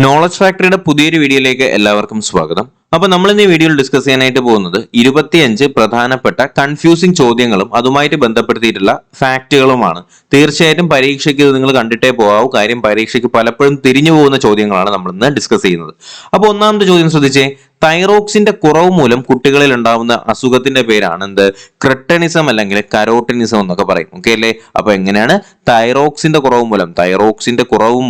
Knowledge ഫാക്ടറിയുടെ പുതിയൊരു വീഡിയോയിലേക്ക് എല്ലാവർക്കും സ്വാഗതം. അപ്പൊ നമ്മൾ ഇന്ന് ഈ വീഡിയോയിൽ ഡിസ്കസ് ചെയ്യാനായിട്ട് പോകുന്നത് 25 പ്രധാനപ്പെട്ട കൺഫ്യൂസിംഗ് ചോദ്യങ്ങളും അതുമായിട്ട് ബന്ധപ്പെടുത്തിയിട്ടുള്ള ഫാക്റ്റുകളുമാണ്. തീർച്ചയായിട്ടും പരീക്ഷയ്ക്ക് ഇത് നിങ്ങൾ കണ്ടിട്ടേ പോകാവൂ. കാര്യം പരീക്ഷയ്ക്ക് പലപ്പോഴും തിരിഞ്ഞു പോകുന്ന ചോദ്യങ്ങളാണ് നമ്മൾ ഇന്ന് ഡിസ്കസ് ചെയ്യുന്നത്. അപ്പൊ ഒന്നാമത്തെ ചോദ്യം ശ്രദ്ധിച്ചേ. തൈറോക്സിന്റെ കുറവ് മൂലം കുട്ടികളിൽ ഉണ്ടാവുന്ന അസുഖത്തിന്റെ പേരാണ് എന്ത്? ക്രിട്ടനിസം അല്ലെങ്കിൽ കരോട്ടിനിസം എന്നൊക്കെ പറയും. ഓക്കെ അല്ലേ? അപ്പൊ എങ്ങനെയാണ്? തൈറോക്സിന്റെ കുറവ്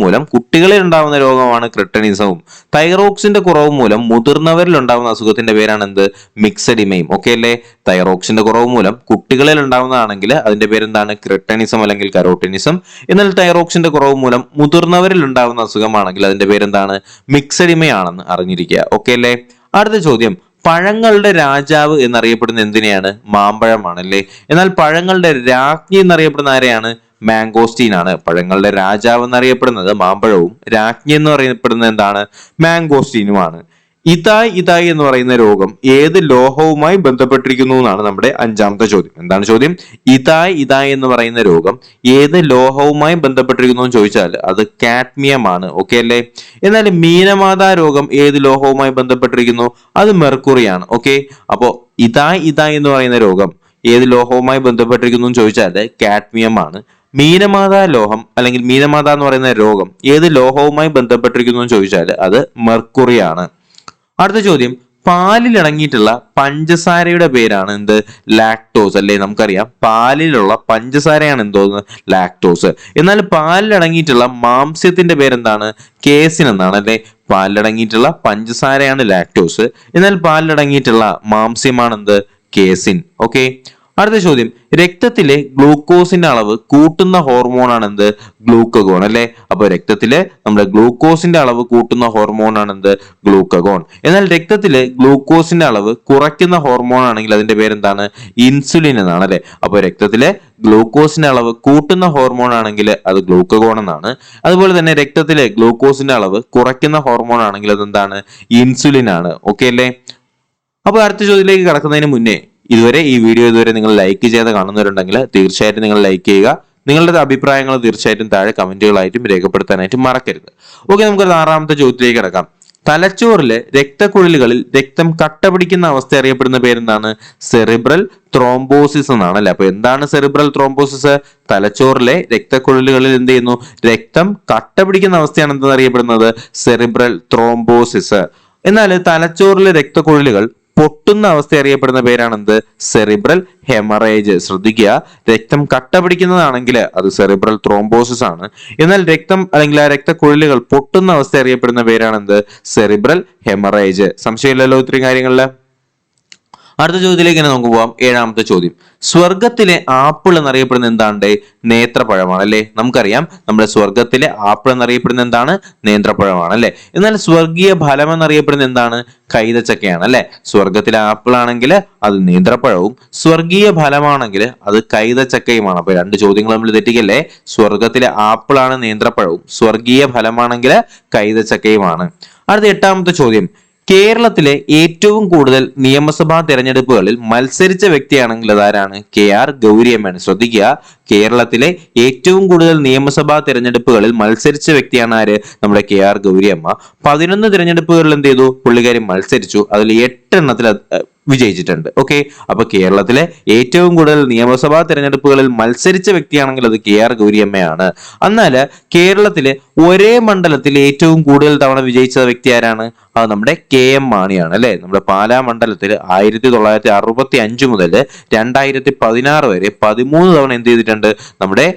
മൂലം കുട്ടികളിൽ ഉണ്ടാവുന്ന രോഗമാണ് ക്രിട്ടനിസവും. തൈറോക്സിന്റെ കുറവ് മൂലം മുതിർന്നവരിൽ ഉണ്ടാവുന്ന അസുഖത്തിന്റെ പേരാണ് എന്ത്? മിക്സഡിമയും. ഓക്കെ അല്ലേ? തൈറോക്സിന്റെ കുറവ് മൂലം കുട്ടികളിൽ ഉണ്ടാവുന്നതാണെങ്കിൽ അതിന്റെ പേരെന്താണ്? ക്രിട്ടനിസം അല്ലെങ്കിൽ കരോട്ടിനിസം. എന്നാൽ തൈറോക്സിന്റെ കുറവ് മൂലം മുതിർന്നവരിൽ ഉണ്ടാവുന്ന അസുഖമാണെങ്കിൽ അതിന്റെ പേരെന്താണ്? മിക്സഡിമയാണെന്ന് അറിഞ്ഞിരിക്കുക. ഓക്കെ അല്ലേ? അടുത്ത ചോദ്യം. പഴങ്ങളുടെ രാജാവ് എന്നറിയപ്പെടുന്ന എന്തിനെയാണ്? മാമ്പഴമാണ് അല്ലേ? എന്നാൽ പഴങ്ങളുടെ രാജ്ഞി എന്നറിയപ്പെടുന്ന ആരെയാണ്? മാംഗോസ്റ്റീൻ ആണ്. പഴങ്ങളുടെ രാജാവ് എന്നറിയപ്പെടുന്നത് മാമ്പഴവും രാജ്ഞി എന്ന് പറയപ്പെടുന്നത് എന്താണ്? മാംഗോസ്റ്റീനുമാണ്. ഇതായി എന്ന് പറയുന്ന രോഗം ഏത് ലോഹവുമായി ബന്ധപ്പെട്ടിരിക്കുന്നു എന്നാണ് നമ്മുടെ അഞ്ചാമത്തെ ചോദ്യം. എന്താണ് ചോദ്യം? ഇതായി എന്ന് പറയുന്ന രോഗം ഏത് ലോഹവുമായി ബന്ധപ്പെട്ടിരിക്കുന്നു എന്ന് ചോദിച്ചാൽ അത് കാഡ്മിയം ആണ്. ഓക്കെ അല്ലേ? എന്നാൽ മീനമാതാ രോഗം ഏത് ലോഹവുമായി ബന്ധപ്പെട്ടിരിക്കുന്നു? അത് മെർക്കുറിയാണ്. ഓക്കെ, അപ്പോ ഇതായി എന്ന് പറയുന്ന രോഗം ഏത് ലോഹവുമായി ബന്ധപ്പെട്ടിരിക്കുന്നു എന്ന് ചോദിച്ചാൽ കാഡ്മിയം ആണ്. മീനമാതാ ലോഹം അല്ലെങ്കിൽ മീനമാതാ എന്ന് പറയുന്ന രോഗം ഏത് ലോഹവുമായി ബന്ധപ്പെട്ടിരിക്കുന്നു എന്ന് ചോദിച്ചാൽ അത് മെർക്കുറിയാണ്. അടുത്ത ചോദ്യം. പാലിൽ അടങ്ങിയിട്ടുള്ള പഞ്ചസാരയുടെ പേരാണ് എന്ത്? ലാക്ടോസ് അല്ലേ? നമുക്കറിയാം പാലിലുള്ള പഞ്ചസാരയാണ് എന്തോന്ന്? ലാക്ടോസ്. എന്നാൽ പാലിൽ അടങ്ങിയിട്ടുള്ള മാംസ്യത്തിന്റെ പേരെന്താണ്? കേസിൻ എന്നാണ് അല്ലെ? പാലിലടങ്ങിയിട്ടുള്ള പഞ്ചസാരയാണ് ലാക്ടോസ്, എന്നാൽ പാലിലടങ്ങിയിട്ടുള്ള മാംസ്യമാണ് എന്ത്? കേസിൻ. ഓക്കെ. അടുത്ത ചോദ്യം. രക്തത്തിലെ ഗ്ലൂക്കോസിന്റെ അളവ് കൂട്ടുന്ന ഹോർമോണാണ് എന്ത്? ഗ്ലൂക്കഗോൺ അല്ലെ? അപ്പൊ രക്തത്തിലെ നമ്മുടെ ഗ്ലൂക്കോസിന്റെ അളവ് കൂട്ടുന്ന ഹോർമോണാണ് എന്ത്? ഗ്ലൂക്കഗോൺ. എന്നാൽ രക്തത്തിലെ ഗ്ലൂക്കോസിന്റെ അളവ് കുറയ്ക്കുന്ന ഹോർമോൺ ആണെങ്കിൽ അതിന്റെ പേരെന്താണ്? ഇൻസുലിൻ എന്നാണ് അല്ലെ? അപ്പൊ രക്തത്തിലെ ഗ്ലൂക്കോസിന്റെ അളവ് കൂട്ടുന്ന ഹോർമോൺ ആണെങ്കിൽ അത് ഗ്ലൂക്കഗോൺ എന്നാണ്. അതുപോലെ തന്നെ രക്തത്തിലെ ഗ്ലൂക്കോസിന്റെ അളവ് കുറയ്ക്കുന്ന ഹോർമോൺ ആണെങ്കിൽ അതെന്താണ്? ഇൻസുലിൻ ആണ്. ഓക്കെ അല്ലേ? അപ്പൊ അടുത്ത ചോദ്യത്തിലേക്ക് കടക്കുന്നതിന് മുന്നേ ഈ വീഡിയോ നിങ്ങൾ ലൈക്ക് ചെയ്ത് കാണുന്നവരുണ്ടെങ്കിൽ തീർച്ചയായിട്ടും നിങ്ങൾ ലൈക്ക് ചെയ്യുക. നിങ്ങളുടെ അഭിപ്രായങ്ങൾ തീർച്ചയായിട്ടും താഴെ കമന്റുകളായിട്ടും രേഖപ്പെടുത്താനായിട്ട് മറക്കരുത്. ഓക്കെ, നമുക്ക് 6ാമത്തെ ചോദ്യത്തിലേക്ക് കിടക്കാം. തലച്ചോറിലെ രക്തക്കുഴലുകളിൽ രക്തം കട്ട പിടിക്കുന്ന അവസ്ഥ അറിയപ്പെടുന്ന പേരെന്താണ്? സെറിബ്രൽ ത്രോംബോസിസ് എന്നാണ് അല്ലെ? അപ്പൊ എന്താണ് സെറിബ്രൽ ത്രോംബോസിസ്? തലച്ചോറിലെ രക്തക്കുഴലുകളിൽ എന്ത് ചെയ്യുന്നു? രക്തം കട്ട പിടിക്കുന്ന അവസ്ഥയാണ് എന്തെന്ന് അറിയപ്പെടുന്നത്? Cerebral thrombosis. എന്നാൽ തലച്ചോറിലെ രക്തക്കുഴലുകൾ പൊട്ടുന്ന അവസ്ഥ അറിയപ്പെടുന്ന പേരാണ് എന്ത്? Cerebral haemorrhage. ശ്രദ്ധിക്കുക, രക്തം കട്ട പിടിക്കുന്നതാണെങ്കിൽ അത് സെറിബ്രൽ ത്രോംബോസിസ് ആണ്. എന്നാൽ രക്തം അല്ലെങ്കിൽ ആ രക്തക്കുഴലുകൾ പൊട്ടുന്ന അവസ്ഥ അറിയപ്പെടുന്ന പേരാണ് എന്ത്? Cerebral haemorrhage. സംശയമില്ലല്ലോ ഇത്രയും കാര്യങ്ങളില്? അടുത്ത ചോദ്യത്തിലേക്ക് തന്നെ നമുക്ക് പോവാം. 7ാമത്തെ ചോദ്യം. സ്വർഗത്തിലെ ആപ്പിൾ എന്നറിയപ്പെടുന്ന എന്താണ്? നേന്ത്രപ്പഴമാണ് അല്ലെ? നമുക്കറിയാം നമ്മുടെ സ്വർഗത്തിലെ ആപ്പിൾ എന്നറിയപ്പെടുന്ന എന്താണ്? നേന്ത്രപ്പഴമാണ് അല്ലെ? എന്നാൽ സ്വർഗീയ ഫലം എന്നറിയപ്പെടുന്ന എന്താണ്? കൈതച്ചക്കയാണ് അല്ലെ? സ്വർഗത്തിലെ ആപ്പിൾ ആണെങ്കിൽ അത് നേന്ത്രപ്പഴവും, സ്വർഗീയ ഫലമാണെങ്കിൽ അത് കൈതച്ചക്കയുമാണ്. അപ്പൊ രണ്ട് ചോദ്യങ്ങൾ നമ്മൾ തെറ്റിക്കല്ലേ? സ്വർഗത്തിലെ ആപ്പിൾ ആണ് നേന്ത്രപ്പഴവും, സ്വർഗീയ ഫലമാണെങ്കിൽ കൈതച്ചക്കയുമാണ്. അടുത്ത 8ാമത്തെ ചോദ്യം. കേരളത്തിലെ ഏറ്റവും കൂടുതൽ നിയമസഭാ തെരഞ്ഞെടുപ്പുകളിൽ മത്സരിച്ച വ്യക്തിയാണെങ്കിൽ അതാരാണ്? KR ഗൗരിയമ്മയാണ്. ശ്രദ്ധിക്കുക, കേരളത്തിലെ ഏറ്റവും കൂടുതൽ നിയമസഭാ തെരഞ്ഞെടുപ്പുകളിൽ മത്സരിച്ച വ്യക്തിയാണ് ആര്? നമ്മുടെ KR ഗൗരിയമ്മ. 11 തിരഞ്ഞെടുപ്പുകളിൽ എന്ത് ചെയ്തു? പുള്ളിക്കാരി മത്സരിച്ചു. അതിൽ 8 എണ്ണത്തിൽ വിജയിച്ചിട്ടുണ്ട്. ഓക്കെ, അപ്പൊ കേരളത്തിലെ ഏറ്റവും കൂടുതൽ നിയമസഭാ തെരഞ്ഞെടുപ്പുകളിൽ മത്സരിച്ച വ്യക്തിയാണെങ്കിൽ അത് KR ഗൗരിയമ്മയാണ്. എന്നാൽ കേരളത്തിലെ ഒരേ മണ്ഡലത്തിൽ ഏറ്റവും കൂടുതൽ തവണ വിജയിച്ച വ്യക്തി ആരാണ്? അത് നമ്മുടെ KM മാണിയാണ് അല്ലെ? നമ്മുടെ പാലാ മണ്ഡലത്തിൽ 1965 മുതൽ 2016 വരെ 13 തവണ എന്ത് ചെയ്തിട്ടുണ്ട്? നമ്മുടെ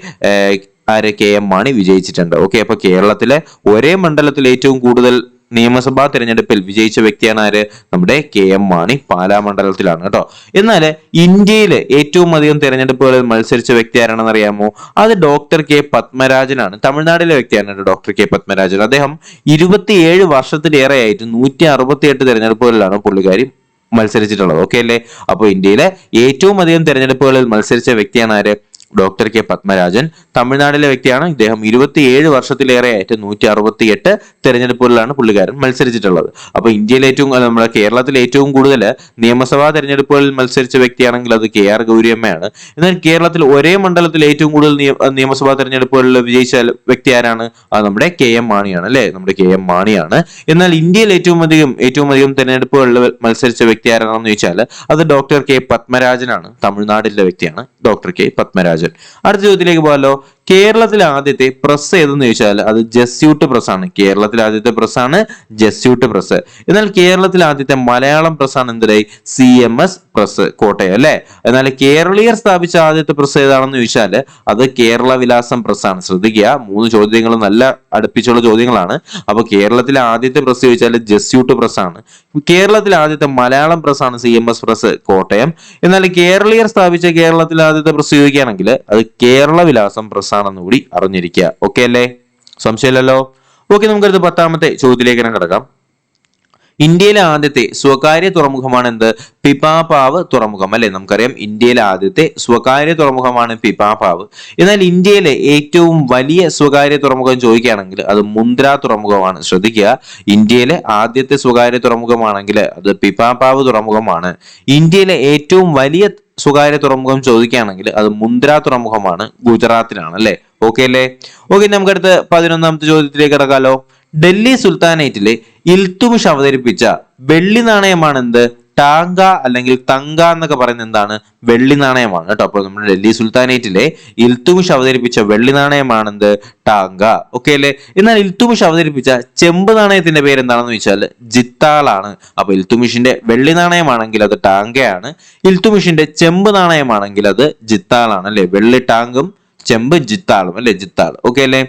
KM മാണി വിജയിച്ചിട്ടുണ്ട്. ഓക്കെ, അപ്പൊ കേരളത്തിലെ ഒരേ മണ്ഡലത്തിൽ ഏറ്റവും കൂടുതൽ നിയമസഭാ തെരഞ്ഞെടുപ്പിൽ വിജയിച്ച വ്യക്തിയാണ് ആര്? നമ്മുടെ KM മാണി, പാലാ മണ്ഡലത്തിലാണ് കേട്ടോ. എന്നാൽ ഇന്ത്യയിലെ ഏറ്റവും അധികം തെരഞ്ഞെടുപ്പുകളിൽ മത്സരിച്ച വ്യക്തി ആരാണെന്ന് അറിയാമോ? അത് ഡോക്ടർ K പത്മരാജനാണ്. തമിഴ്നാട്ടിലെ വ്യക്തിയാണ് ഡോക്ടർ K പത്മരാജൻ. അദ്ദേഹം 27 വർഷത്തിലേറെയായിട്ട് 168 തെരഞ്ഞെടുപ്പുകളിലാണ് പുള്ളിക്കാരി മത്സരിച്ചിട്ടുള്ളത്. ഓക്കെ അല്ലേ? അപ്പൊ ഇന്ത്യയിലെ ഏറ്റവും അധികം തെരഞ്ഞെടുപ്പുകളിൽ മത്സരിച്ച വ്യക്തിയാണ് ആര്? ഡോക്ടർ കെ പത്മരാജൻ തമിഴ്നാട്ടിലെ വ്യക്തിയാണ്. ഇദ്ദേഹം 27 വർഷത്തിലേറെയായിട്ട് 168 തെരഞ്ഞെടുപ്പുകളിലാണ് പുള്ളിക്കാരൻ മത്സരിച്ചിട്ടുള്ളത്. അപ്പൊ ഇന്ത്യയിലെ നമ്മുടെ കേരളത്തിൽ ഏറ്റവും കൂടുതൽ നിയമസഭാ തെരഞ്ഞെടുപ്പുകളിൽ മത്സരിച്ച വ്യക്തിയാണെങ്കിൽ അത് KR ഗൗരിയമ്മയാണ്. എന്നാൽ കേരളത്തിൽ ഒരേ മണ്ഡലത്തിൽ ഏറ്റവും കൂടുതൽ നിയമസഭാ തെരഞ്ഞെടുപ്പുകളിൽ വിജയിച്ച വ്യക്തി ആരാണ്? അത് നമ്മുടെ KM മാണിയാണ് അല്ലെ, നമ്മുടെ KM മാണിയാണ്. എന്നാൽ ഇന്ത്യയിൽ ഏറ്റവും അധികം തെരഞ്ഞെടുപ്പുകളിൽ മത്സരിച്ച വ്യക്തി ആരാണെന്ന് ചോദിച്ചാൽ അത് ഡോക്ടർ കെ പത്മരാജനാണ്. തമിഴ്നാട്ടിലെ വ്യക്തിയാണ് ഡോക്ടർ കെ പത്മരാജൻ. അടുത്ത ചോദ്യത്തിലേക്ക് പോകാലോ. കേരളത്തിലെ ആദ്യത്തെ പ്രസ് ഏതെന്ന് ചോദിച്ചാൽ അത് ജസ്യൂട്ട് പ്രസ് ആണ്. കേരളത്തിലെ ആദ്യത്തെ പ്രസ് ആണ് ജസ്യൂട്ട് പ്രസ്. എന്നാൽ കേരളത്തിലെ ആദ്യത്തെ മലയാളം പ്രസ് ആണ് എന്തിനായി? CMS പ്രസ്, കോട്ടയം അല്ലെ. എന്നാൽ കേരളീയർ സ്ഥാപിച്ച ആദ്യത്തെ പ്രസ് ഏതാണെന്ന് ചോദിച്ചാൽ അത് കേരള വിലാസം പ്രസ് ആണ്. ശ്രദ്ധിക്കുക, 3 ചോദ്യങ്ങളും നല്ല അടുപ്പിച്ചുള്ള ചോദ്യങ്ങളാണ്. അപ്പൊ കേരളത്തിലെ ആദ്യത്തെ പ്രസ് ചോദിച്ചാൽ ജസ്യൂട്ട് പ്രസ് ആണ്. കേരളത്തിലെ ആദ്യത്തെ മലയാളം പ്രസ് ആണ് CMS പ്രസ്, കോട്ടയം. എന്നാൽ കേരളീയർ സ്ഥാപിച്ച കേരളത്തിലെ ആദ്യത്തെ പ്രസ് ചോദിക്കുകയാണെങ്കിൽ അത് കേരള വിലാസം പ്രസ് ആണെന്ന് കൂടി അറിഞ്ഞിരിക്കുക. ഓക്കെ അല്ലേ? സംശയമില്ലല്ലോ. ഓക്കെ, നമുക്കടുത്ത് 10ാമത്തെ ചോദ്യത്തിലേക്ക് കിടക്കാം. ഇന്ത്യയിലെ ആദ്യത്തെ സ്വകാര്യ തുറമുഖമാണ് എന്ത്? പിപാപാവ് തുറമുഖം അല്ലെ. നമുക്കറിയാം ഇന്ത്യയിലെ ആദ്യത്തെ സ്വകാര്യ തുറമുഖമാണ് പിപാപാവ്. എന്നാൽ ഇന്ത്യയിലെ ഏറ്റവും വലിയ സ്വകാര്യ തുറമുഖം ചോദിക്കുകയാണെങ്കിൽ അത് മുന്ദ്ര തുറമുഖമാണ്. ശ്രദ്ധിക്കുക, ഇന്ത്യയിലെ ആദ്യത്തെ സ്വകാര്യ തുറമുഖമാണെങ്കിൽ അത് പിപാപാവ് തുറമുഖമാണ്. ഇന്ത്യയിലെ ഏറ്റവും വലിയ സ്വകാര്യ തുറമുഖം ചോദിക്കുകയാണെങ്കിൽ അത് മുന്ദ്ര തുറമുഖമാണ്, ഗുജറാത്തിലാണ് അല്ലെ. ഓക്കെ അല്ലേ? ഓക്കെ, നമുക്കടുത്ത് 11ാമത്തെ ചോദ്യത്തിലേക്ക് കിടക്കാലോ. ഡൽഹി സുൽത്താനേറ്റിലെ ഇൽത്തുമിഷ് അവതരിപ്പിച്ച വെള്ളി നാണയമാണ് എന്ത്? ടാങ്ക അല്ലെങ്കിൽ തങ്ക എന്നൊക്കെ പറയുന്നത് എന്താണ്? വെള്ളി നാണയമാണ് കേട്ടോ. അപ്പോൾ നമ്മുടെ ഡൽഹി സുൽത്താനേറ്റിലെ ഇൽത്തുമിഷ് അവതരിപ്പിച്ച വെള്ളി നാണയമാണ് എന്ത്? ടാങ്ക. ഓക്കെ അല്ലേ? എന്നാൽ ഇൽത്തുമിഷ് അവതരിപ്പിച്ച ചെമ്പ് നാണയത്തിന്റെ പേര് എന്താണെന്ന് ചോദിച്ചാൽ ജിത്താളാണ്. അപ്പൊ ഇൽത്തുമിഷിന്റെ വെള്ളി നാണയമാണെങ്കിൽ അത് ടാങ്കയാണ്. ഇൽത്തുമിഷിന്റെ ചെമ്പ് നാണയമാണെങ്കിൽ അത് ജിത്താളാണ് അല്ലെ. വെള്ളി ടാങ്കും ചെമ്പ് ജിത്താളും അല്ലെ, ജിത്താൾ. ഓക്കെ അല്ലേ?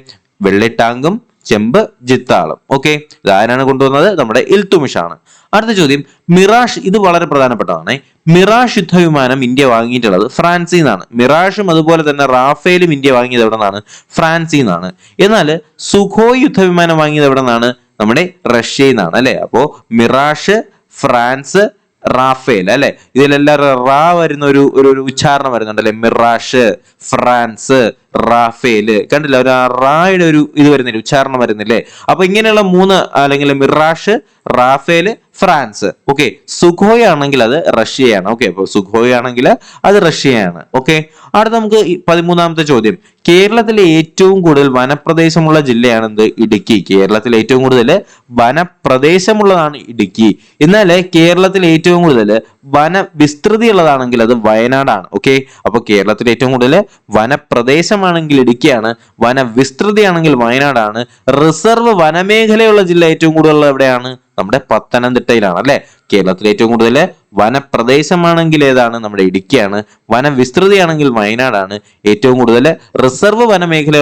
വെള്ളി ടാങ്കും ചെമ്പ് ജിത്താളും. ഓക്കെ, ഇതാരാണ് കൊണ്ടുവന്നത്? നമ്മുടെ ഇൽത്തുമിഷ് ആണ്. അടുത്ത ചോദ്യം, മിറാഷ്. ഇത് വളരെ പ്രധാനപ്പെട്ടതാണ്. മിറാഷ് യുദ്ധവിമാനം ഇന്ത്യ വാങ്ങിയിട്ടുള്ളത് ഫ്രാൻസിൽ നിന്നാണ്. മിറാഷും അതുപോലെ തന്നെ റാഫേലും ഇന്ത്യ വാങ്ങിയത് എവിടെ നിന്നാണ്? ഫ്രാൻസിൽ നിന്നാണ്. എന്നാൽ സുഖോയ് യുദ്ധവിമാനം വാങ്ങിയത് എവിടെ നിന്നാണ്? നമ്മുടെ റഷ്യയിൽ നിന്നാണ് അല്ലെ. അപ്പോ മിറാഷ്, ഫ്രാൻസ്, റാഫേൽ അല്ലെ. ഇതിലെല്ലാം റാ വരുന്ന ഒരു ഉച്ചാരണം വരുന്നുണ്ട് അല്ലെ. Mirage, France, Rafael. കണ്ടില്ല, ഒരു റായുടെ ഒരു ഇത് വരുന്നില്ല, ഉച്ചാരണം വരുന്നില്ലേ. അപ്പൊ ഇങ്ങനെയുള്ള 3 അല്ലെങ്കിൽ mirage, Rafael, France. Okay, Sukhoi ആണെങ്കിൽ അത് റഷ്യയാണ്. ഓക്കെ, അപ്പൊ സുഖോയ് ആണെങ്കിൽ അത് റഷ്യയാണ്. ഓക്കെ, അടുത്ത നമുക്ക് 13ാമത്തെ ചോദ്യം. കേരളത്തിലെ ഏറ്റവും കൂടുതൽ വനപ്രദേശമുള്ള ജില്ലയാണ് എന്ത്? ഇടുക്കി. കേരളത്തിലെ ഏറ്റവും കൂടുതൽ വനപ്രദേശമുള്ളതാണ് ഇടുക്കി. എന്നാൽ കേരളത്തിലെ ഏറ്റവും കൂടുതൽ വന വിസ്തൃതി ഉള്ളതാണെങ്കിൽ അത് വയനാടാണ്. ഓക്കെ, അപ്പൊ കേരളത്തിലെ ഏറ്റവും കൂടുതൽ വനപ്രദേശമാണെങ്കിൽ ഇടുക്കിയാണ്, വനവിസ്തൃതി ആണെങ്കിൽ വയനാടാണ്. റിസർവ് വനമേഖലയുള്ള ജില്ല ഏറ്റവും കൂടുതൽ എവിടെയാണ്? നമ്മുടെ പത്തനംതിട്ടയിലാണ് അല്ലെ. കേരളത്തിലെ ഏറ്റവും കൂടുതൽ വനപ്രദേശമാണെങ്കിൽ ഏതാണ്? നമ്മുടെ ഇടുക്കിയാണ്. വനവിസ്തൃതിയാണെങ്കിൽ വയനാടാണ്. ഏറ്റവും കൂടുതൽ റിസർവ് വനമേഖല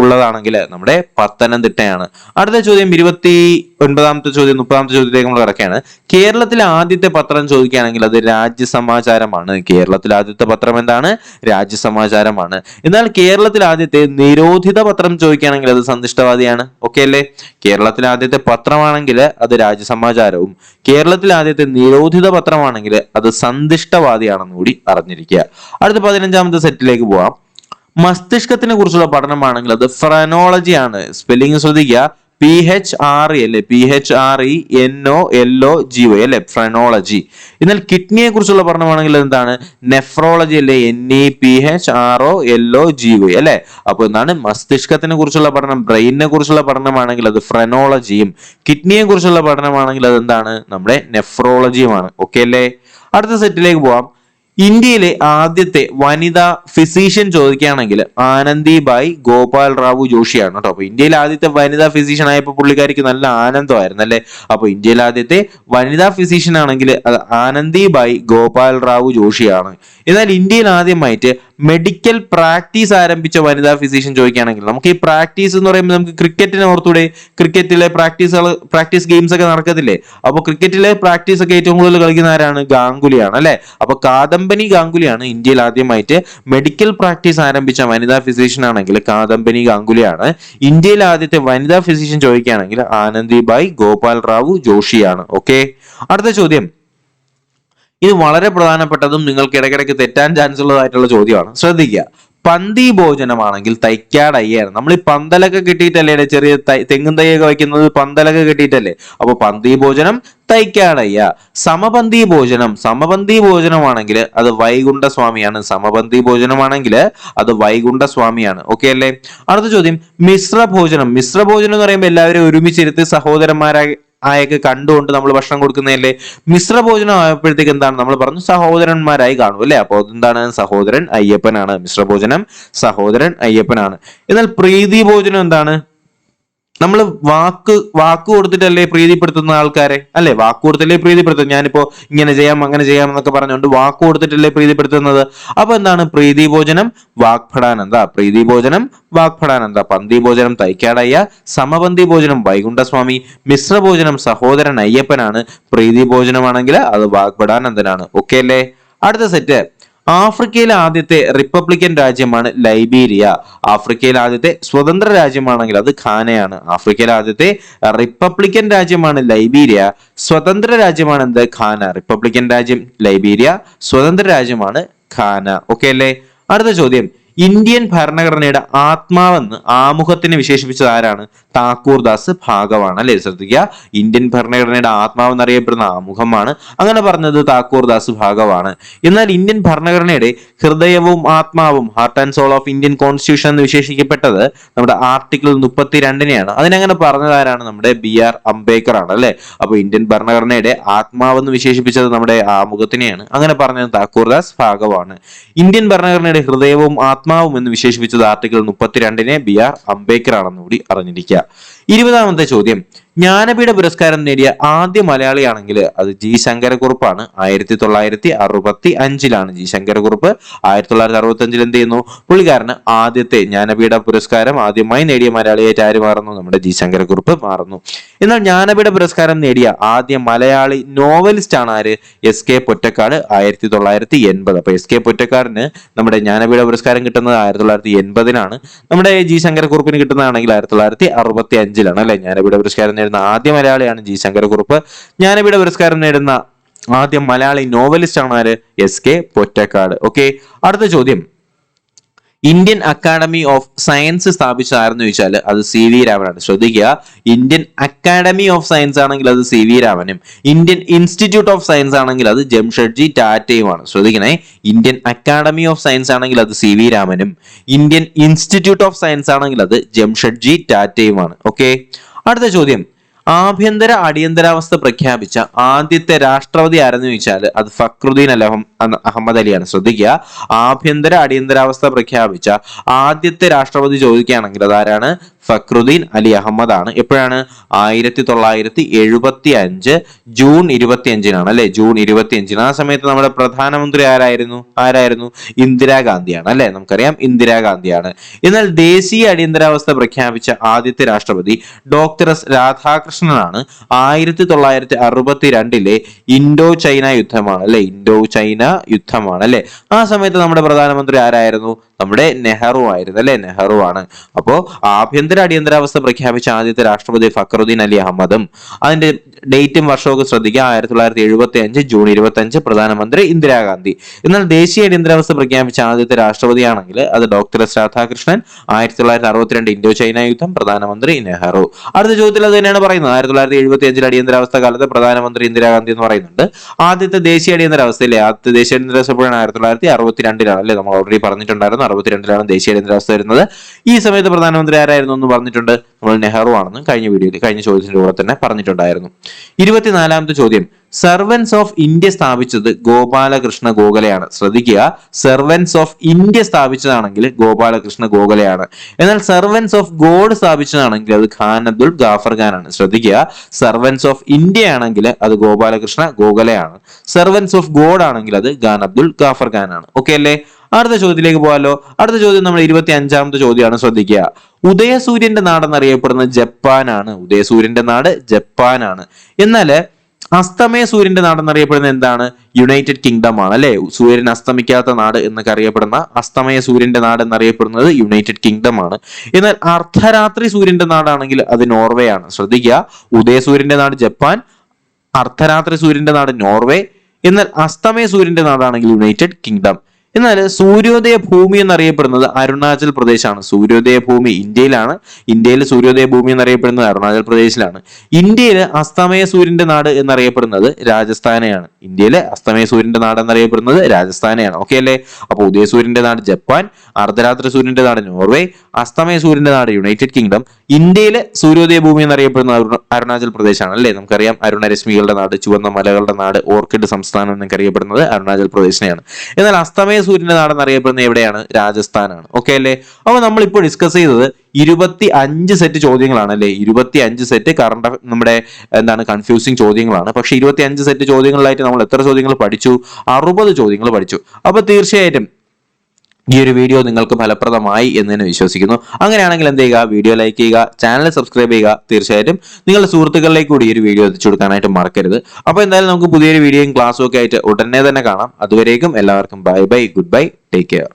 ഉള്ളതാണെങ്കിൽ നമ്മുടെ പത്തനംതിട്ടയാണ്. അടുത്ത ചോദ്യം 29ാമത്തെ ചോദ്യം 30ാമത്തെ ചോദ്യത്തിലേക്ക് നമ്മൾ കിടക്കുകയാണ്. കേരളത്തിലെ ആദ്യത്തെ പത്രം ചോദിക്കുകയാണെങ്കിൽ അത് രാജ്യസമാചാരമാണ്. കേരളത്തിലെ ആദ്യത്തെ പത്രം എന്താണ്? രാജ്യസമാചാരമാണ്. എന്നാൽ കേരളത്തിലെ ആദ്യത്തെ നിരോധിത പത്രം ചോദിക്കുകയാണെങ്കിൽ അത് സന്തുഷ്ടവാദിയാണ്. ഓക്കെ അല്ലേ? കേരളത്തിലെ ആദ്യത്തെ പത്രമാണെങ്കിൽ അത് രാജ്യസമാചാരവും, കേരളത്തിലെ ആദ്യത്തെ നിരോധിത പത്രമാണെങ്കിൽ അത് സന്തുഷ്ടവാദിയാണെന്ന് കൂടി അറിഞ്ഞിരിക്കുക. അടുത്ത 15ാമത്തെ സെറ്റിലേക്ക് പോവാം. മസ്തിഷ്കത്തിനെ കുറിച്ചുള്ള പഠനമാണെങ്കിൽ അത് ഫ്രനോളജി ആണ്. സ്പെല്ലിംഗ് ശ്രദ്ധിക്കുക, PHRE അല്ലെ, PHRENOLOGY അല്ലെ, ഫ്രനോളജി. എന്നാൽ കിഡ്നിയെ കുറിച്ചുള്ള പഠനമാണെങ്കിൽ എന്താണ്? നെഫ്രോളജി അല്ലെ, NEPHROLOGY അല്ലെ. അപ്പൊ എന്താണ്? മസ്തിഷ്കത്തിനെ കുറിച്ചുള്ള പഠനം, ബ്രെയിനിനെ കുറിച്ചുള്ള പഠനമാണെങ്കിൽ അത് ഫ്രനോളജിയും, കിഡ്നിയെ കുറിച്ചുള്ള പഠനമാണെങ്കിൽ അത് എന്താണ്? നമ്മുടെ നെഫ്രോളജിയുമാണ്. ഓക്കെ അല്ലേ? അടുത്ത സെറ്റിലേക്ക് പോവാം. ഇന്ത്യയിലെ ആദ്യത്തെ വനിതാ ഫിസീഷ്യൻ ചോദിക്കുകയാണെങ്കിൽ ആനന്ദിബായി ഗോപാൽ റാവു ജോഷിയാണ് കേട്ടോ. അപ്പൊ ഇന്ത്യയിലെ ആദ്യത്തെ വനിതാ ഫിസീഷ്യൻ ആയപ്പോൾ പുള്ളിക്കാരിക്ക് നല്ല ആനന്ദമായിരുന്നു അല്ലെ. അപ്പൊ ഇന്ത്യയിലെ ആദ്യത്തെ വനിതാ ഫിസീഷ്യൻ ആണെങ്കിൽ അത് ആനന്ദിബായി ഗോപാൽ റാവു ജോഷിയാണ്. എന്നാൽ ഇന്ത്യയിൽ ആദ്യമായിട്ട് മെഡിക്കൽ പ്രാക്ടീസ് ആരംഭിച്ച വനിതാ ഫിസീഷ്യൻ ചോദിക്കുകയാണെങ്കിൽ നമുക്ക് ഈ പ്രാക്ടീസ് എന്ന് പറയുമ്പോൾ നമുക്ക് ക്രിക്കറ്റിനെ ഓർത്തൂടെ? ക്രിക്കറ്റിലെ പ്രാക്ടീസ് ഗെയിംസ് ഒക്കെ നടക്കത്തില്ലേ? അപ്പൊ ക്രിക്കറ്റിലെ പ്രാക്ടീസ് ഒക്കെ ഏറ്റവും കൂടുതൽ കളിക്കുന്ന ആരാണ്? ഗാംഗുലിയാണ് അല്ലെ. അപ്പൊ കാദംബനി ഗാംഗുലിയാണ് ഇന്ത്യയിൽ ആദ്യമായിട്ട് മെഡിക്കൽ പ്രാക്ടീസ് ആരംഭിച്ച വനിതാ ഫിസീഷ്യൻ ആണെങ്കിൽ കാദംബനി ഗാംഗുലിയാണ്. ഇന്ത്യയിൽ ആദ്യത്തെ വനിതാ ഫിസീഷ്യൻ ചോദിക്കുകയാണെങ്കിൽ ആനന്ദിബായി ഗോപാൽ റാവു ജോഷിയാണ്. ഓക്കെ, അടുത്ത ചോദ്യം. ഇത് വളരെ പ്രധാനപ്പെട്ടതും നിങ്ങൾക്ക് ഇടയ്ക്കിടയ്ക്ക് തെറ്റാൻ ചാൻസ് ഉള്ളതായിട്ടുള്ള ചോദ്യമാണ്. ശ്രദ്ധിക്കുക. പന്തി ഭോജനമാണെങ്കിൽ തൈക്കാടയ്യാണ്. നമ്മൾ ഈ പന്തലൊക്കെ കിട്ടിയിട്ടല്ലേ ചെറിയ തെങ്ങും തൈയൊക്കെ വയ്ക്കുന്നത്, പന്തലൊക്കെ കിട്ടിയിട്ടല്ലേ. അപ്പൊ പന്തി ഭോജനം തൈക്കാടയ്യ. സമപന്തി ഭോജനമാണെങ്കിൽ അത് വൈകുണ്ഠസ്വാമിയാണ്. സമപന്തി ഭോജനമാണെങ്കിൽ അത് വൈകുണ്ഠസ്വാമിയാണ്. ഓക്കെ അല്ലേ. അടുത്ത ചോദ്യം, മിശ്രഭോജനം എന്ന് പറയുമ്പോൾ എല്ലാവരും ഒരുമിച്ചിരുത്തി ആയൊക്കെ കണ്ടുകൊണ്ട് നമ്മൾ ഭക്ഷണം കൊടുക്കുന്നതല്ലേ. മിശ്രഭോജനം ആയപ്പോഴത്തേക്ക് എന്താണ് നമ്മൾ പറഞ്ഞു, സഹോദരന്മാരായി കാണും അല്ലെ. അപ്പൊ എന്താണ്, സഹോദരൻ അയ്യപ്പനാണ്. മിശ്രഭോജനം സഹോദരൻ അയ്യപ്പനാണ്. എന്നാൽ പ്രീതി ഭോജനം എന്താണ്, നമ്മൾ വാക്ക് കൊടുത്തിട്ടല്ലേ പ്രീതിപ്പെടുത്തുന്ന ആൾക്കാരെ അല്ലെ. വാക്ക് കൊടുത്തല്ലേ പ്രീതിപ്പെടുത്തും. ഞാനിപ്പോ ഇങ്ങനെ ചെയ്യാം അങ്ങനെ ചെയ്യാം എന്നൊക്കെ പറഞ്ഞുകൊണ്ട് വാക്ക് കൊടുത്തിട്ടല്ലേ പ്രീതിപ്പെടുത്തുന്നത്. അപ്പൊ എന്താണ് പ്രീതി ഭോജനം വാഗ്ഭടാനന്ദ. പ്രീതി ഭോജനം വാഗ്ഭടാനന്ദ. പന്തി ഭോജനം തൈക്കാടയ്യ, സമപന്തി ഭോജനം വൈകുണ്ഠസ്വാമി, മിശ്രഭോജനം സഹോദരൻ അയ്യപ്പനാണ്, പ്രീതി ഭോജനമാണെങ്കിൽ അത് വാഗ്ഭടാനന്ദനാണ്. ഓക്കെ അല്ലേ. അടുത്ത സെറ്റ്, ആഫ്രിക്കയിലെ ആദ്യത്തെ റിപ്പബ്ലിക്കൻ രാജ്യമാണ് ലൈബീരിയ. ആഫ്രിക്കയിലെ ആദ്യത്തെ സ്വതന്ത്ര രാജ്യമാണെങ്കിൽ അത് ഘാനയാണ്. ആഫ്രിക്കയിലെ ആദ്യത്തെ റിപ്പബ്ലിക്കൻ രാജ്യമാണ് ലൈബീരിയ, സ്വതന്ത്ര രാജ്യമാണ് എന്ത്, ഘാന. റിപ്പബ്ലിക്കൻ രാജ്യം ലൈബീരിയ, സ്വതന്ത്ര രാജ്യമാണ് ഘാന. ഓക്കെ അല്ലേ. അടുത്ത ചോദ്യം, ഇന്ത്യൻ ഭരണഘടനയുടെ ആത്മാവെന്ന് ആമുഖത്തിന് വിശേഷിപ്പിച്ചത് ആരാണ്? താക്കൂർദാസ് ഭാഗവാണ് അല്ലെ. ശ്രദ്ധിക്കുക, ഇന്ത്യൻ ഭരണഘടനയുടെ ആത്മാവെന്ന് അറിയപ്പെടുന്ന ആമുഖമാണ്. അങ്ങനെ പറഞ്ഞത് താക്കൂർദാസ് ഭാഗവാണ്. എന്നാൽ ഇന്ത്യൻ ഭരണഘടനയുടെ ഹൃദയവും ആത്മാവും, heart and soul of Indian constitution എന്ന് വിശേഷിക്കപ്പെട്ടത് നമ്മുടെ ആർട്ടിക്കിൾ 32-നെയാണ്. അതിനങ്ങനെ പറഞ്ഞത് ആരാണ്? നമ്മുടെ BR അംബേദ്കർ ആണ് അല്ലെ. അപ്പൊ ഇന്ത്യൻ ഭരണഘടനയുടെ ആത്മാവെന്ന് വിശേഷിപ്പിച്ചത് നമ്മുടെ ആമുഖത്തിനെയാണ്. അങ്ങനെ പറഞ്ഞത് താക്കൂർദാസ് ഭാഗവാണ്. ഇന്ത്യൻ ഭരണഘടനയുടെ ഹൃദയവും ആത്മാവും എന്ന് വിശേഷിപ്പിച്ചത് ആർട്ടിക്കിൾ 32-നെ BR അംബേദ്കർ ആണെന്ന് കൂടി അറിഞ്ഞിരിക്കുക. 20-ാമത്തെ ചോദ്യം, ജ്ഞാനപീഠ പുരസ്കാരം നേടിയ ആദ്യ മലയാളിയാണെങ്കിൽ അത് G ശങ്കരക്കുറുപ്പാണ്. 1965-ലാണ് G ശങ്കരക്കുറുപ്പ് 1965 എന്ത് ചെയ്യുന്നു, പുള്ളിക്കാരന് ആദ്യത്തെ ജ്ഞാനപീഠ പുരസ്കാരം ആദ്യമായി നേടിയ മലയാളിയായിട്ട് ആര് മാറുന്നു? നമ്മുടെ G ശങ്കരക്കുറുപ്പ് മാറുന്നു. എന്നാൽ ജ്ഞാനപീഠ പുരസ്കാരം നേടിയ ആദ്യ മലയാളി നോവലിസ്റ്റ് ആണ് ആര്? SK പൊറ്റക്കാട് 1980. അപ്പൊ SK പൊറ്റക്കാടിന് നമ്മുടെ ജ്ഞാനപീഠ പുരസ്കാരം കിട്ടുന്നത് 1980-ലാണ്. നമ്മുടെ G ശങ്കരക്കുറുപ്പിന് കിട്ടുന്നതാണെങ്കിൽ 1965-ലാണ് അല്ലെ. ജ്ഞാനപീഠ പുരസ്കാരം നേടുന്ന ആദ്യ മലയാളിയാണ് G ശങ്കരക്കുറുപ്പ്. ജ്ഞാനപീഠ പുരസ്കാരം നേടുന്ന ആദ്യ മലയാളി നോവലിസ്റ്റ് ആണ് ആര്? SK പൊറ്റക്കാട്. ഓക്കെ. അടുത്ത ചോദ്യം, ഇന്ത്യൻ അക്കാഡമി ഓഫ് സയൻസ് സ്ഥാപിച്ചത് ആരെന്ന് ചോദിച്ചാൽ അത് CV രാമനാണ്. ശ്രദ്ധിക്കുക, ഇന്ത്യൻ അക്കാഡമി ഓഫ് സയൻസ് ആണെങ്കിൽ അത് CV രാമനും, ഇന്ത്യൻ ഇൻസ്റ്റിറ്റ്യൂട്ട് ഓഫ് സയൻസ് ആണെങ്കിൽ അത് ജംഷഡ്ജി ടാറ്റയുമാണ്. ശ്രദ്ധിക്കണേ, ഇന്ത്യൻ അക്കാഡമി ഓഫ് സയൻസ് ആണെങ്കിൽ അത് CV രാമനും, ഇന്ത്യൻ ഇൻസ്റ്റിറ്റ്യൂട്ട് ഓഫ് സയൻസ് ആണെങ്കിൽ അത് ജംഷഡ്ജി ടാറ്റയുമാണ്. ഓക്കെ. അടുത്ത ചോദ്യം, ആഭ്യന്തര അടിയന്തരാവസ്ഥ പ്രഖ്യാപിച്ച ആദ്യത്തെ രാഷ്ട്രപതി ആരെന്ന് ചോദിച്ചാൽ അത് ഫക്രുദ്ദീൻ അഹമ്മദ് അലിയാണ്. ശ്രദ്ധിക്കുക, ആഭ്യന്തര അടിയന്തരാവസ്ഥ പ്രഖ്യാപിച്ച ആദ്യത്തെ രാഷ്ട്രപതി ചോദിക്കുകയാണെങ്കിൽ അതാരാണ്? ഫക്രുദ്ദീൻ അലി അഹമ്മദ് ആണ്. എപ്പോഴാണ്? 1975 ജൂൺ 25-നാണ് അല്ലെ. ജൂൺ 25-ന്. ആ സമയത്ത് നമ്മുടെ പ്രധാനമന്ത്രി ആരായിരുന്നു? ഇന്ദിരാഗാന്ധിയാണ് അല്ലെ. നമുക്കറിയാം ഇന്ദിരാഗാന്ധിയാണ്. എന്നാൽ ദേശീയ അടിയന്തരാവസ്ഥ പ്രഖ്യാപിച്ച ആദ്യത്തെ രാഷ്ട്രപതി ഡോക്ടർ എസ് രാധാകൃഷ്ണനാണ്. 1962-ലെ ഇൻഡോ ചൈന യുദ്ധമാണ് അല്ലെ. ഇൻഡോ ചൈന യുദ്ധമാണ് അല്ലെ. ആ സമയത്ത് നമ്മുടെ പ്രധാനമന്ത്രി ആരായിരുന്നു? നമ്മുടെ നെഹ്റു ആയിരുന്നു അല്ലെ. നെഹ്റു ആണ്. അപ്പോ ആഭ്യന്തര അടിയന്തരാവസ്ഥ പ്രഖ്യാപിച്ച ആദ്യത്തെ രാഷ്ട്രപതി ഫക്രുദ്ദീൻ അലി അഹമ്മദും അതിന്റെ ഡേറ്റും വർഷമൊക്കെ ശ്രദ്ധിക്കുക. 1975 ജൂൺ 25, പ്രധാനമന്ത്രി ഇന്ദിരാഗാന്ധി. എന്നാൽ ദേശീയ അടിയന്തരാവസ്ഥ പ്രഖ്യാപിച്ച ആദ്യത്തെ രാഷ്ട്രപതിയാണെങ്കിൽ അത് doctor S Radhakrishnan. 1962 Indo China യുദ്ധം, പ്രധാനമന്ത്രി നെഹ്റു. അടുത്ത ചോദ്യത്തിൽ അത് തന്നെയാണ് പറയുന്നത്. 1975 അടിയന്തരാവസ്ഥ കാലത്ത് പ്രധാനമന്ത്രി ഇന്ദിരാഗാന്ധി എന്ന് പറയുന്നുണ്ട്. ആദ്യത്തെ ദേശീയ അടിയന്തരാവസ്ഥയിലെ ആദ്യത്തെ ദേശീയ അടിയന്തരാവസ്ഥ എപ്പോഴാണ്? 1962-ലാണ് അല്ലെ. നമ്മൾ ഓൾറെഡി പറഞ്ഞിട്ടുണ്ടായിരുന്നു. 62-ലാണ് ദേശീയ അടിയന്തരാവസ്ഥ വരുന്നത്. ഈ സമയത്ത് പ്രധാനമന്ത്രി ആരായിരുന്നു എന്ന് പറഞ്ഞിട്ടുണ്ട്? നമ്മൾ നെഹ്റു ആണെന്ന് കഴിഞ്ഞ ചോദ്യത്തിന്റെ കൂടെ തന്നെ പറഞ്ഞിട്ടുണ്ടായിരുന്നു. 24-ാമത്തെ ചോദ്യം, സെർവൻസ് ഓഫ് ഇന്ത്യ സ്ഥാപിച്ചത് ഗോപാലകൃഷ്ണ ഗോഖലെയാണ്. ശ്രദ്ധിക്കുക, സെർവൻസ് ഓഫ് ഇന്ത്യ സ്ഥാപിച്ചതാണെങ്കിൽ ഗോപാലകൃഷ്ണ ഗോഖലെയാണ്. എന്നാൽ സെർവൻസ് ഓഫ് ഗോഡ് സ്ഥാപിച്ചതാണെങ്കിൽ അത് ഖാൻ അബ്ദുൽ ഗാഫർ ഖാനാണ്. ശ്രദ്ധിക്കുക, സെർവൻസ് ഓഫ് ഇന്ത്യ ആണെങ്കിൽ അത് ഗോപാലകൃഷ്ണ ഗോഖലെയാണ്. സെർവൻസ് ഓഫ് ഗോഡ് ആണെങ്കിൽ അത് ഖാൻ അബ്ദുൽ ഗാഫർ ഖാനാണ്. ഓക്കെ അല്ലേ. അടുത്ത ചോദ്യത്തിലേക്ക് പോകാലോ. അടുത്ത ചോദ്യം നമ്മുടെ 25-ാമത്തെ ചോദ്യമാണ്. ശ്രദ്ധിക്കുക, ഉദയസൂര്യന്റെ നാടെന്നറിയപ്പെടുന്ന ജപ്പാനാണ്. ഉദയസൂര്യന്റെ നാട് ജപ്പാനാണ്. എന്നാല് അസ്തമയ സൂര്യന്റെ നാടെന്നറിയപ്പെടുന്ന എന്താണ്? യുണൈറ്റഡ് കിങ്ഡം ആണ് അല്ലെ. സൂര്യൻ അസ്തമിക്കാത്ത നാട് എന്നൊക്കെ അറിയപ്പെടുന്ന അസ്തമയ സൂര്യന്റെ നാട് എന്നറിയപ്പെടുന്നത് യുണൈറ്റഡ് കിങ്ഡം ആണ്. എന്നാൽ അർദ്ധരാത്രി സൂര്യന്റെ നാടാണെങ്കിൽ അത് നോർവേ ആണ്. ശ്രദ്ധിക്കുക, ഉദയസൂര്യന്റെ നാട് ജപ്പാൻ, അർദ്ധരാത്രി സൂര്യന്റെ നാട് നോർവേ, എന്നാൽ അസ്തമയ സൂര്യന്റെ നാടാണെങ്കിൽ യുണൈറ്റഡ് കിങ്ഡം. എന്നാൽ സൂര്യോദയ ഭൂമി എന്നറിയപ്പെടുന്നത് അരുണാചൽ പ്രദേശാണ്. സൂര്യോദയ ഭൂമി ഇന്ത്യയിലാണ്. ഇന്ത്യയിൽ സൂര്യോദയ ഭൂമി എന്നറിയപ്പെടുന്നത് അരുണാചൽ പ്രദേശിലാണ്. ഇന്ത്യയിൽ അസ്തമയ സൂര്യന്റെ നാട് എന്നറിയപ്പെടുന്നത് രാജസ്ഥാനെയാണ്. ഇന്ത്യയിലെ അസ്തമയ സൂര്യന്റെ നാട് എന്നറിയപ്പെടുന്നത് രാജസ്ഥാനെയാണ്. ഓക്കെ അല്ലേ? അപ്പൊ ഉദയ സൂര്യന്റെ നാട് ജപ്പാൻ, അർദ്ധരാത്രി സൂര്യന്റെ നാട് നോർവേ, അസ്തമയ സൂര്യന്റെ നാട് യുണൈറ്റഡ് കിങ്ഡം. ഇന്ത്യയിലെ സൂര്യോദയ ഭൂമി എന്നറിയപ്പെടുന്നത് അരുണാചൽ പ്രദേശാണ് അല്ലേ? നമുക്കറിയാം അരുണരശ്മികളുടെ നാട്, ചുവന്ന മലകളുടെ നാട്, ഓർക്കിഡ് സംസ്ഥാനം എന്നൊക്കെ അറിയപ്പെടുന്നത് അരുണാചൽ പ്രദേശിനെയാണ്. എന്നാൽ അസ്തമയ സൂര്യന്റെ നാട് എന്നറിയപ്പെടുന്നത് എവിടെയാണ്? രാജസ്ഥാനാണ്. ഓക്കെ അല്ലേ? അപ്പൊ നമ്മൾ ഇപ്പോൾ ഡിസ്കസ് ചെയ്തത് 25 സെറ്റ് ചോദ്യങ്ങളാണ് അല്ലേ? 25 സെറ്റ് കറണ്ട് നമ്മുടെ കൺഫ്യൂസിങ് ചോദ്യങ്ങളാണ്. പക്ഷെ 25 സെറ്റ് ചോദ്യങ്ങളിലായിട്ട് നമ്മൾ എത്ര ചോദ്യങ്ങൾ പഠിച്ചു? 60 ചോദ്യങ്ങൾ പഠിച്ചു. അപ്പൊ തീർച്ചയായിട്ടും ഈ ഒരു വീഡിയോ നിങ്ങൾക്ക് ഫലപ്രദമായി എന്ന് തന്നെ വിശ്വസിക്കുന്നു. അങ്ങനെയാണെങ്കിൽ എന്ത് ചെയ്യുക? വീഡിയോ ലൈക്ക് ചെയ്യുക, ചാനൽ സബ്സ്ക്രൈബ് ചെയ്യുക. തീർച്ചയായിട്ടും നിങ്ങളുടെ സുഹൃത്തുക്കളിലേക്ക് കൂടി ഈ ഒരു വീഡിയോ എത്തിച്ചു കൊടുക്കാനായിട്ട് മറക്കരുത്. അപ്പോൾ എന്തായാലും നമുക്ക് പുതിയൊരു വീഡിയോയും ക്ലാസ്സും ഒക്കെ ആയിട്ട് ഉടനെ തന്നെ കാണാം. അതുവരേക്കും എല്ലാവർക്കും bye bye, good bye, take care.